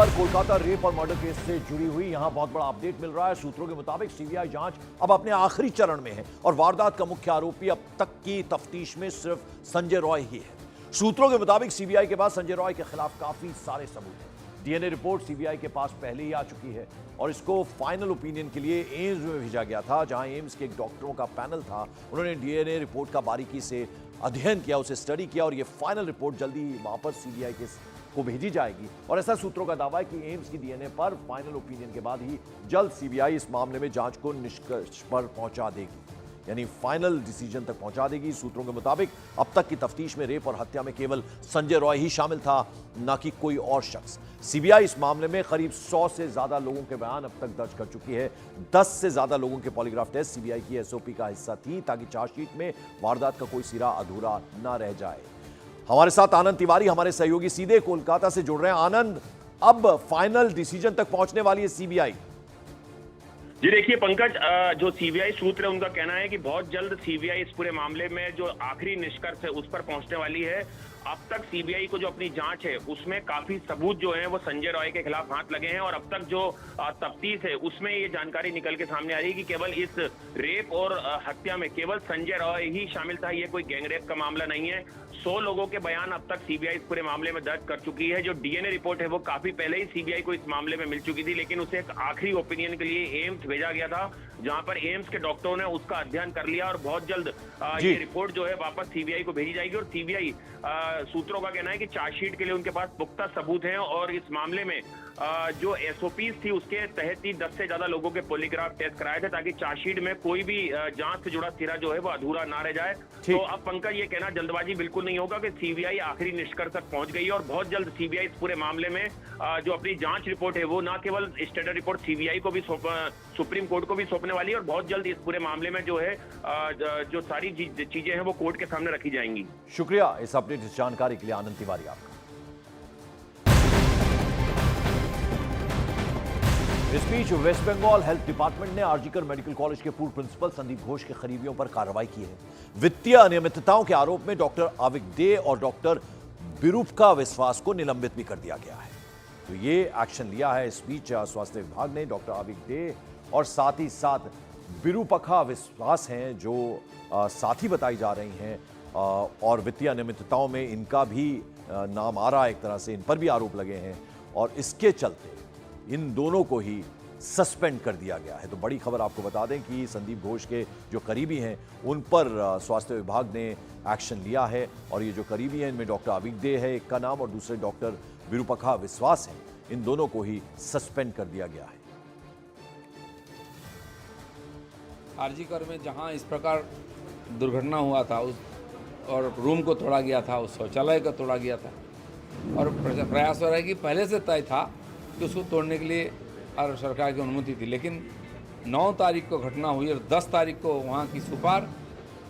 खबर कोलकाता रेप और murder case से जुड़ी हुई। यहां बहुत बड़ा अपडेट मिल रहा है। सूत्रों के मुताबिक सीबीआई जांच अब अपने आखिरी चरण में है और वारदात का मुख्य आरोपी अब तक की तफ्तीश में सिर्फ संजय रॉय ही है। सूत्रों के मुताबिक सीबीआई के पास संजय रॉय के खिलाफ काफी सारे सबूत हैं। डीएनए रिपोर्ट सीबीआई के पास पहले ही आ चुकी है और इसको फाइनल ओपिनियन के लिए एम्स में भेजा गया था, जहां एम्स के एक डॉक्टरों का पैनल था। उन्होंने डीएनए रिपोर्ट का बारीकी से अध्ययन किया, उसे स्टडी किया और यह फाइनल रिपोर्ट जल्दी ही वापस सीबीआई को भेजी जाएगी। और ऐसा सूत्रों का दावा है कि एम्स की डीएनए पर फाइनल ओपिनियन के बाद ही जल्द सीबीआई इस मामले में जांच को निष्कर्ष पर पहुंचा देगी, यानी फाइनल डिसीजन तक पहुंचा देगी। सूत्रों के मुताबिक अब तक की तफ्तीश में रेप और हत्या में केवल संजय रॉय ही शामिल था, न कि कोई और शख्स। सीबीआई इस मामले में करीब 100 से ज्यादा लोगों के बयान अब तक दर्ज कर चुकी है। 10 से ज्यादा लोगों के पॉलीग्राफ टेस्ट सीबीआई की एसओपी का हिस्सा थी, ताकि चार्जशीट में वारदात का कोई सिरा अधूरा न रह जाए। हमारे साथ आनंद तिवारी, हमारे सहयोगी, सीधे कोलकाता से जुड़ रहे हैं। आनंद, अब फाइनल डिसीजन तक पहुंचने वाली है सीबीआई। जी देखिए पंकज, जो सीबीआई सूत्र है उनका कहना है कि बहुत जल्द सीबीआई इस पूरे मामले में जो आखिरी निष्कर्ष है उस पर पहुंचने वाली है। अब तक सीबीआई को जो अपनी जांच है उसमें काफी सबूत जो है वो संजय रॉय के खिलाफ हाथ लगे हैं और अब तक जो तफ्तीश है उसमें ये जानकारी निकल के सामने आ रही है कि केवल इस रेप और हत्या में केवल संजय रॉय ही शामिल था। ये कोई गैंगरेप का मामला नहीं है। 100 लोगों के बयान अब तक सीबीआई इस पूरे मामले में दर्ज कर चुकी है। जो डीएनए रिपोर्ट है वो काफी पहले ही सीबीआई को इस मामले में मिल चुकी थी, लेकिन उसे एक आखिरी ओपिनियन के लिए एम्स भेजा गया था, जहां पर एम्स के डॉक्टरों ने उसका अध्ययन कर लिया और बहुत जल्द ये रिपोर्ट जो है वापस सीबीआई को भेजी जाएगी। और सीबीआई सूत्रों का कहना है कि चार्जशीट के लिए उनके पास पुख्ता सबूत हैं और इस मामले में जो एसओपीज थी उसके तहत ही 10 से ज्यादा लोगों के पॉलीग्राफ टेस्ट कराए थे, ताकि चार्जशीट में कोई भी जांच से जुड़ा सिरा जो है वो अधूरा ना रह जाए। तो अब पंकज ये कहना जल्दबाजी बिल्कुल नहीं होगा कि सीबीआई आखिरी निष्कर्ष तक पहुंच गई है और बहुत जल्द सीबीआई इस पूरे मामले में जो अपनी जांच रिपोर्ट है वो ना केवल स्टैंडर्ड रिपोर्ट सीबीआई को भी सुप्रीम कोर्ट को भी सौंपने वाली है और बहुत जल्द इस पूरे मामले में जो है जो सारी चीजें हैं वो कोर्ट के सामने रखी जाएंगी। शुक्रिया इस अपडेट, इस जानकारी के लिए आनंद तिवारी आपका। इस बीच वेस्ट बंगाल हेल्थ डिपार्टमेंट ने आरजीकर मेडिकल कॉलेज के पूर्व प्रिंसिपल संदीप घोष के करीबियों पर कार्रवाई की है। वित्तीय अनियमितताओं के आरोप में डॉक्टर आविक डे और डॉक्टर बिरूपका विश्वास को निलंबित भी कर दिया गया है। तो ये एक्शन लिया है इस बीच स्वास्थ्य विभाग ने। डॉक्टर आविक डे और साथ ही साथ बिरूपका विश्वास हैं जो साथी बताई जा रही हैं और वित्तीय अनियमितताओं में इनका भी नाम आ रहा है, एक तरह से इन पर भी आरोप लगे हैं और इसके चलते इन दोनों को ही सस्पेंड कर दिया गया है। तो बड़ी खबर आपको बता दें कि संदीप घोष के जो करीबी हैं उन पर स्वास्थ्य विभाग ने एक्शन लिया है और ये जो करीबी हैं इनमें डॉक्टर आविक डे है एक का नाम और दूसरे डॉक्टर बिरूपका विश्वास है, इन दोनों को ही सस्पेंड कर दिया गया है। आरजीकर में जहां इस प्रकार दुर्घटना हुआ था उस और रूम को तोड़ा गया था, उस शौचालय को तोड़ा गया था और प्रयास हो रहा है कि पहले से तय था कि उसको तोड़ने के लिए और सरकार की अनुमति थी, लेकिन 9 तारीख को घटना हुई और 10 तारीख को वहाँ की सुपार,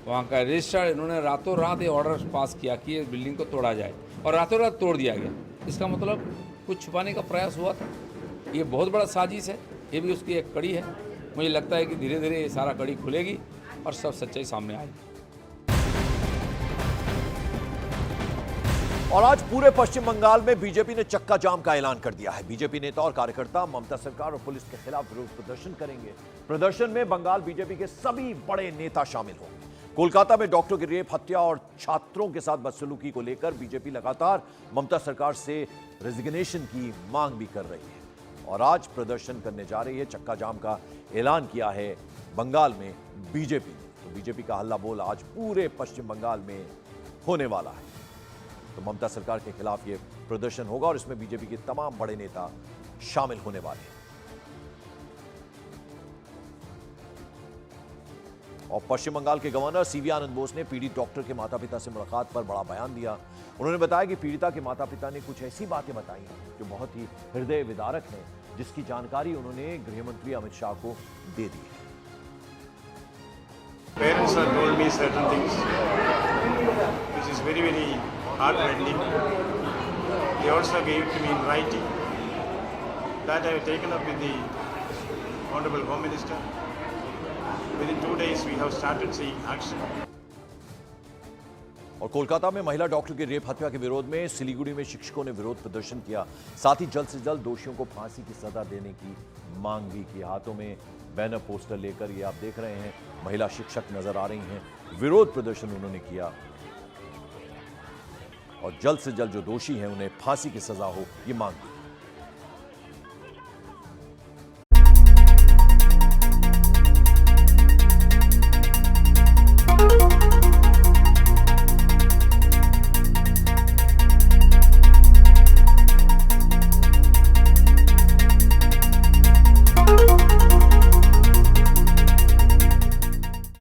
वहाँ का रजिस्ट्रार, इन्होंने रातों रात ये ऑर्डर पास किया कि ये बिल्डिंग को तोड़ा जाए और रातों रात तोड़ दिया गया। इसका मतलब कुछ छुपाने का प्रयास हुआ था। ये बहुत बड़ा साजिश है, ये भी उसकी एक कड़ी है। मुझे लगता है कि धीरे धीरे ये सारा कड़ी खुलेगी और सब सच्चाई सामने आएगी। और आज पूरे पश्चिम बंगाल में बीजेपी ने चक्का जाम का ऐलान कर दिया है। बीजेपी नेता और कार्यकर्ता ममता सरकार और पुलिस के खिलाफ विरोध प्रदर्शन करेंगे। प्रदर्शन में बंगाल बीजेपी के सभी बड़े नेता शामिल होंगे। कोलकाता में डॉक्टर की रेप, हत्या और छात्रों के साथ बदसलूकी को लेकर बीजेपी लगातार ममता सरकार से रेजिग्नेशन की मांग भी कर रही है और आज प्रदर्शन करने जा रही है। चक्का जाम का ऐलान किया है बंगाल में बीजेपी ने। तो बीजेपी का हल्ला बोल आज पूरे पश्चिम बंगाल में होने वाला है। तो ममता सरकार के खिलाफ ये प्रदर्शन होगा और इसमें बीजेपी के तमाम बड़े नेता शामिल होने वाले हैं। और पश्चिम बंगाल के गवर्नर सीवी आनंद बोस ने पीड़ित डॉक्टर के माता पिता से मुलाकात पर बड़ा बयान दिया। उन्होंने बताया कि पीड़िता के माता पिता ने कुछ ऐसी बातें बताई हैं जो बहुत ही हृदय विदारक हैं, जिसकी जानकारी उन्होंने गृह मंत्री अमित शाह को दे दी है। Parents have told me certain things which is very, very heartrending. They also gave to me in writing that I have taken up with the Honorable Home Minister. Within 2 days we have started seeing action. और कोलकाता में महिला doctor की rape हत्या के विरोध में सिलीगुड़ी में शिक्षकों ने विरोध प्रदर्शन किया। साथ ही जल्द से जल्द दोषियों को फांसी की सजा देने की मांग भी की। हाथों में बैनर पोस्टर लेकर ये आप देख रहे हैं, महिला शिक्षक नजर आ रही हैं। विरोध प्रदर्शन उन्होंने किया और जल्द से जल्द जो दोषी हैं उन्हें फांसी की सजा हो, ये मांग की।